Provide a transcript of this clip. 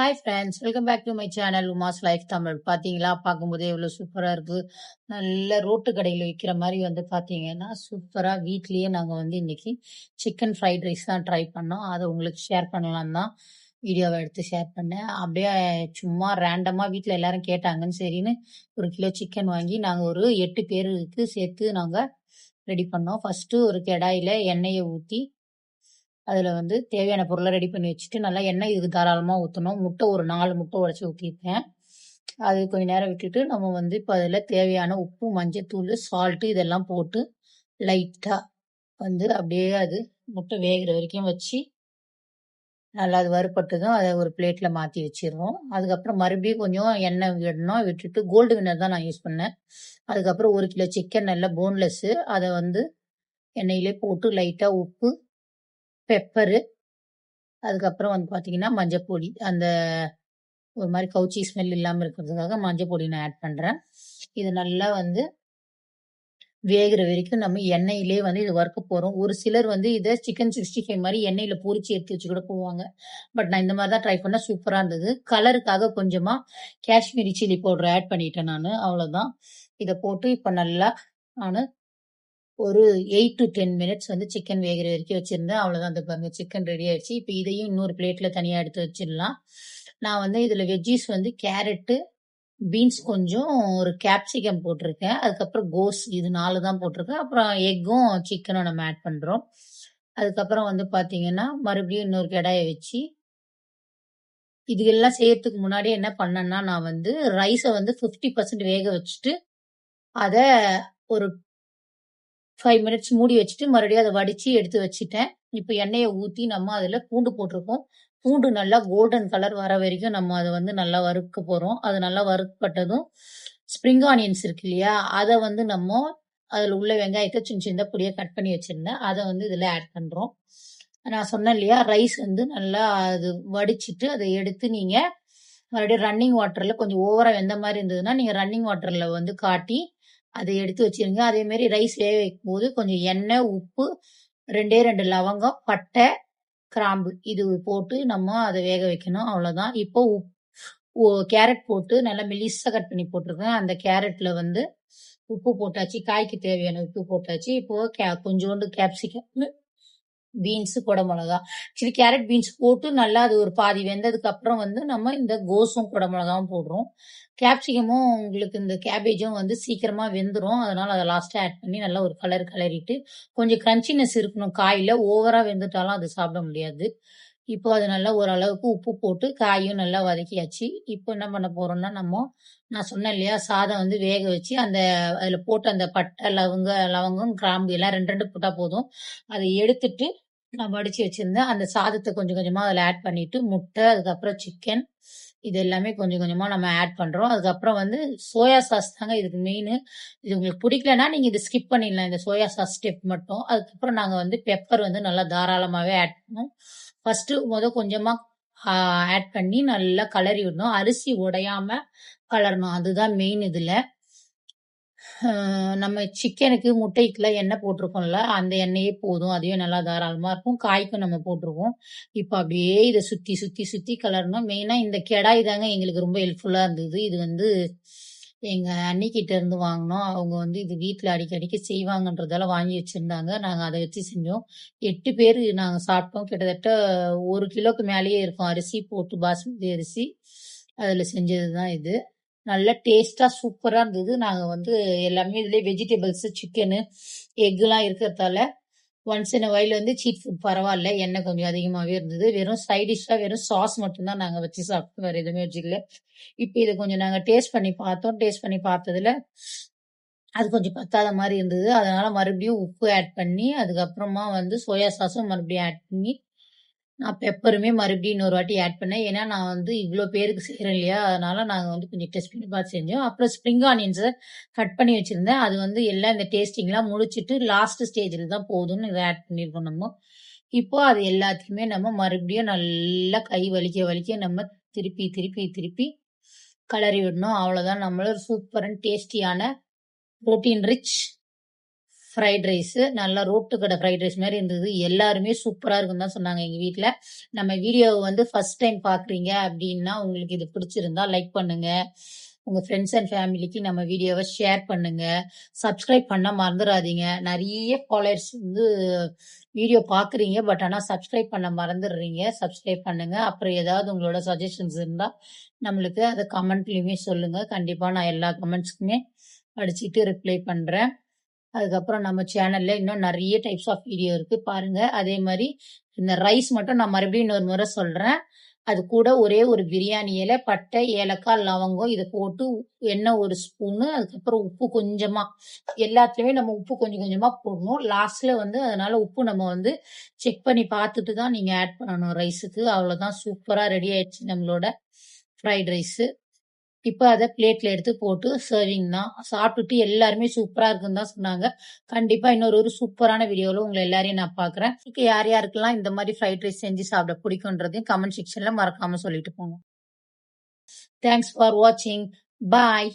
Hi friends, welcome back to my channel Uma's life Tamil. பார்த்தீங்களா, பார்க்கும்போதே எவ்வளோ சூப்பராக இருக்குது. நல்ல ரோட்டு கடையில் விற்கிற மாதிரி பார்த்தீங்கன்னா சூப்பராக வீட்லேயே நாங்கள் இன்னைக்கு சிக்கன் ஃப்ரைட் ரைஸ் தான் ட்ரை பண்ணோம். அதை உங்களுக்கு ஷேர் பண்ணலாம் தான் வீடியோவை எடுத்து ஷேர் பண்ணேன். அப்படியே சும்மா ரேண்டமாக வீட்டில் எல்லாரும் கேட்டாங்கன்னு சரின்னு 1 கிலோ சிக்கன் வாங்கி நாங்கள் ஒரு 8 பேருக்கு சேர்த்து நாங்கள் ரெடி பண்ணோம். ஃபஸ்ட்டு ஒரு கடாயில் எண்ணெயை ஊற்றி அதில் தேவையான பொருளை ரெடி பண்ணி வச்சுட்டு நல்லா எண்ணெய் இதுக்கு தாராளமாக ஊற்றணும். முட்டை ஒரு 4 முட்டை உடச்சி ஊற்றிருக்கேன். அது கொஞ்ச நேரம் விட்டுட்டு நம்ம இப்போ அதில் தேவையான உப்பு, மஞ்சத்தூள், சால்ட்டு இதெல்லாம் போட்டு லைட்டாக அப்படியே அது முட்டை வேகிற வரைக்கும் வச்சு நல்லா அது வறுப்பட்டதும் அதை ஒரு பிளேட்டில் மாற்றி வச்சிடுவோம். அதுக்கப்புறம் மறுபடியும் கொஞ்சம் எண்ணெய் விடணும். விட்டுட்டு கோல்டு வின்னர் தான் நான் யூஸ் பண்ணேன். அதுக்கப்புறம் 1 கிலோ சிக்கன் நல்லா போன்லெஸ்ஸு அதை எண்ணெயிலே போட்டு லைட்டாக உப்பு, பெப்பரு, அதுக்கப்புறம் பார்த்தீங்கன்னா மஞ்சப்பொடி, அந்த ஒரு மாதிரி கவுச்சி ஸ்மெல் இல்லாமல் இருக்கிறதுக்காக மஞ்சப்பொடி நான் ஆட் பண்ணுறேன். இது நல்லா வேகிற வரைக்கும் நம்ம எண்ணெயிலே இது வறுக்க போகிறோம். ஒரு சிலர் இதை சிக்கன் 65 மாதிரி எண்ணெயில் பொரிச்சு எடுத்து வச்சு கூட போவாங்க. பட் நான் இந்த மாதிரி தான் ட்ரை பண்ணேன். சூப்பராக இருந்தது. கலருக்காக கொஞ்சமாக காஷ்மீரி சில்லி பவுடர் ஆட் பண்ணிட்டேன் நான். அவ்வளோதான். இதை போட்டு இப்போ நல்லா நான் ஒரு 8 to 10 மினிட்ஸ் சிக்கன் வேகிற வரைக்கும் வச்சிருந்தேன். அவ்வளோதான். அந்த பாருங்க சிக்கன் ரெடி ஆயிடுச்சு. இப்போ இதையும் இன்னொரு பிளேட்ல தனியாக எடுத்து வச்சிடலாம். நான் இதில் வெஜ்ஜீஸ் கேரட்டு, பீன்ஸ், கொஞ்சம் ஒரு கேப்சிகம் போட்டிருக்கேன். அதுக்கப்புறம் கோஸ், இது 4 தான் போட்டிருக்கேன். அப்புறம் எக்கும் சிக்கனும் நம்ம ஆட் பண்ணுறோம். அதுக்கப்புறம் பார்த்தீங்கன்னா மறுபடியும் இன்னொரு கடாயை வச்சு இது எல்லாம் செய்யறதுக்கு முன்னாடி என்ன பண்ணேன்னா நான் ரைஸை 50% வேக வச்சுட்டு அதை ஒரு 5 மினிட்ஸ் மூடி வச்சுட்டு மறுபடியும் அதை வடிச்சு எடுத்து வச்சுட்டேன். இப்போ எண்ணெயை ஊற்றி நம்ம அதில் பூண்டு போட்டிருக்கோம். பூண்டு நல்லா கோல்டன் கலர் வர வரைக்கும் நம்ம அதை நல்லா வறுக்க போகிறோம். அது நல்லா வறுக்கப்பட்டதும் ஸ்ப்ரிங் ஆனியன்ஸ் இருக்கு இல்லையா, அதை நம்ம அதில் உள்ள வெங்காயத்தை சின்ன சின்ன பொடியாக கட் பண்ணி வச்சுருந்தேன். அதை இதில் ஆட் பண்ணுறோம். நான் சொன்னேன் இல்லையா, ரைஸ் நல்லா அது வடிச்சிட்டு அதை எடுத்து நீங்கள் மறுபடியும் ரன்னிங் வாட்டரில் கொஞ்சம் ஓவராக வெந்த மாதிரி இருந்ததுன்னா நீங்கள் ரன்னிங் வாட்டரில் காட்டி அதை எடுத்து வச்சிருங்க. அதே மாதிரி ரைஸ் வேக வைக்கும் போது கொஞ்சம் எண்ணெய், உப்பு, 2 லவங்கம், பட்டை, கிராம்பு இது போட்டு நம்ம அதை வேக வைக்கணும். அவ்வளோதான். இப்போ கேரட் போட்டு நல்லா மெலிசாக கட் பண்ணி போட்டிருக்கேன். அந்த கேரட்ல உப்பு போட்டாச்சு, காய்க்கு தேவையான உப்பு போட்டாச்சு. இப்போ கொஞ்சோண்டு கேப்சிகம், பீன்ஸு, குடமிளகா, சரி கேரட் பீன்ஸ் போட்டு நல்லா அது ஒரு பாதி வெந்ததுக்கு அப்புறம் நம்ம இந்த கோஸும் குடமிளகாவும் போடுறோம். கேப்சிகமும் உங்களுக்கு இந்த கேபேஜும் சீக்கிரமா வெந்துடும். அதனால அதை லாஸ்ட்டாக ஆட் பண்ணி நல்லா ஒரு கலரிட்டு கொஞ்சம் கிரன்ச்சினஸ் இருக்கணும். காயில் ஓவராக வெந்துட்டாலும் அது சாப்பிட முடியாது. இப்போ அது நல்லா ஓரளவுக்கு உப்பு போட்டு காயும் நல்லா வதக்கியாச்சு. இப்போ என்ன பண்ண போறோம்னா நான் சொன்னேன் இல்லையா, சாதம் வேக வச்சு அந்த அதில் போட்டு அந்த பட்டை, லவங்கம், கிராம்பு எல்லாம் 2 போட்டால் போதும். அதை எடுத்துட்டு நான் வடிச்சு வச்சிருந்தேன். அந்த சாதத்தை கொஞ்சம் கொஞ்சமாக அதில் ஆட் பண்ணிட்டு முட்டை, அதுக்கப்புறம் சிக்கன், இது எல்லாமே கொஞ்சம் கொஞ்சமாக நம்ம ஆட் பண்ணுறோம். அதுக்கப்புறம் சோயா சாஸ் தாங்க இதுக்கு மெயின். இது உங்களுக்கு பிடிக்கலன்னா நீங்கள் இதை ஸ்கிப் பண்ணிடலாம், இந்த சோயா சாஸ் ஸ்டெப் மட்டும். அதுக்கப்புறம் நாங்கள் பெப்பர் நல்லா தாராளமாகவே ஆட் பண்ணோம். ஃபஸ்ட்டு கொஞ்சமாக ஆட் பண்ணி நல்லா கலரி விடணும். அரிசி உடையாம கலரணும், அதுதான் மெயின். இதில் நம்ம சிக்கனுக்கு, முட்டைக்குலாம் எண்ணெய் போட்டிருக்கோம்ல, அந்த எண்ணெயே போதும். அதுவே நல்லா தாராளமாக இருக்கும். காய்க்கும் நம்ம போட்டிருக்கோம். இப்போ அப்படியே இதை சுற்றி சுற்றி சுற்றி கலரணும். மெயினாக இந்த கடாய் தாங்க எங்களுக்கு ரொம்ப ஹெல்ப்ஃபுல்லாக இருந்தது. இது எங்கள் அண்ணிக்கிட்ட இருந்து வாங்கினோம். அவங்க இது வீட்டில் அடிக்கடிக்கு செய்வாங்கன்றதால வாங்கி வச்சுருந்தாங்க. நாங்கள் அதை வச்சு செஞ்சோம். 8 பேர் நாங்கள் சாப்பிட்டோம். கிட்டத்தட்ட 1 கிலோக்கு மேலேயே இருக்கும் அரிசி போட்டு, பாஸ்மதி அரிசி அதில் செஞ்சது தான் இது. நல்ல டேஸ்ட்டாக சூப்பராக இருந்தது. நாங்கள் எல்லாமே இதுலேயே வெஜிடபிள்ஸு, சிக்கனு, எக்குலாம் இருக்கிறதால once in while cheat food பரவாயில்ல. எண்ணெய் கொஞ்சம் அதிகமாகவே இருந்தது. வெறும் சைடிஷ்ஷாக வெறும் சாஸ் மட்டும்தான் நாங்கள் வச்சு சாப்பிட்டோம், வேறு எதுவுமே வச்சுக்கல. இப்போ இதை கொஞ்சம் நாங்கள் டேஸ்ட் பண்ணி பார்த்தோம். டேஸ்ட் பண்ணி பார்த்ததுல அது கொஞ்சம் பத்தாத மாதிரி இருந்தது. அதனால் மறுபடியும் உப்பு ஆட் பண்ணி, அதுக்கப்புறமா சோயா சாஸும் மறுபடியும் ஆட் பண்ணி, நான் பெப்பருமே மறுபடியும் இன்னொரு வாட்டி ஆட் பண்ணேன். ஏன்னா நான் இவ்வளோ பேருக்கு செய்கிறேன் இல்லையா, அதனால நாங்கள் கொஞ்சம் டெஸ்ட் பண்ணி பார்த்து செஞ்சோம். அப்புறம் ஸ்ப்ரிங் ஆனியன்ஸை கட் பண்ணி வச்சுருந்தேன். அது எல்லாம் இந்த டேஸ்டிங்லாம் முடிச்சுட்டு லாஸ்ட் ஸ்டேஜில் தான் போதும்னு இதை ஆட் பண்ணியிருக்கோம் நம்ம. இப்போ அது எல்லாத்தையுமே நம்ம மறுபடியும் நல்லா கை வலிக்க வலிக்க நம்ம திருப்பி திருப்பி திருப்பி கலரி விடணும். அவ்வளோதான். நம்மளோட சூப்பர் அண்ட் டேஸ்டியான ப்ரோட்டீன் ரிச் ஃப்ரைட் ரைஸ் நல்லா ரோட்டு கடை ஃப்ரைட் ரைஸ் மாதிரி இருந்தது. எல்லாருமே சூப்பரா இருக்குன்னு தான் சொன்னாங்க எங்க வீட்ல. நம்ம வீடியோவை வந்து ஃபர்ஸ்ட் டைம் பாக்குறீங்க அப்படின்னா உங்களுக்கு இது பிடிச்சிருந்தா லைக் பண்ணுங்க. உங்க ஃப்ரெண்ட்ஸ் அண்ட் ஃபேமிலிக்கு நம்ம வீடியோவை ஷேர் பண்ணுங்க. சப்ஸ்கிரைப் பண்ண மறந்துடாதீங்க. நிறைய ஃபாலோயர்ஸ் வந்து வீடியோ பாக்குறீங்க, பட் ஆனா சப்ஸ்கிரைப் பண்ண மறந்துடுறீங்க. சப்ஸ்கிரைப் பண்ணுங்க. அப்புறம் ஏதாவது உங்களோட சஜஷன்ஸ் இருந்தா நம்மளுக்கு அதை கமெண்ட்லயுமே சொல்லுங்க. கண்டிப்பா நான் எல்லா கமெண்ட்ஸ்க்குமே படிச்சுட்டு ரிப்ளை பண்றேன். அதுக்கப்புறம் நம்ம சேனல்ல இன்னும் நிறைய டைப்ஸ் ஆஃப் வீடியோ இருக்கு பாருங்க. அதே மாதிரி இந்த ரைஸ் மட்டும் நான் மறுபடியும் இன்னொரு முறை சொல்றேன். அது கூட ஒரே ஒரு பிரியாணி இலை, பட்டை, ஏலக்காய், லவங்கம் இதை போட்டு எண்ணெய் ஒரு ஸ்பூனு, அதுக்கப்புறம் உப்பு கொஞ்சமா, எல்லாத்துலயுமே நம்ம உப்பு கொஞ்சம் கொஞ்சமா போடணும். லாஸ்ட்ல வந்து அதனால உப்பு நம்ம வந்து செக் பண்ணி பார்த்துட்டு தான் நீங்க ஆட் பண்ணணும் ரைஸுக்கு. அவ்வளவுதான், சூப்பரா ரெடி ஆயிடுச்சு நம்மளோட ஃப்ரைட் ரைஸ். இப்ப அதை பிளேட்ல எடுத்து போட்டு சர்விங் தான். சாப்பிட்டுட்டு எல்லாருமே சூப்பரா இருக்குன்னு தான் சொன்னாங்க. கண்டிப்பா இன்னொரு சூப்பரான வீடியோல உங்களை எல்லாரையும் நான் பாக்குறேன். யார் யாருக்கெல்லாம் இந்த மாதிரி ஃப்ரைட் ரைஸ் செஞ்சு சாப்பிட பிடிக்கும்ன்றதையும் கமெண்ட் செக்ஷன்ல மறக்காம சொல்லிட்டு போங்க. தேங்க்ஸ் ஃபார் வாட்சிங். பாய்.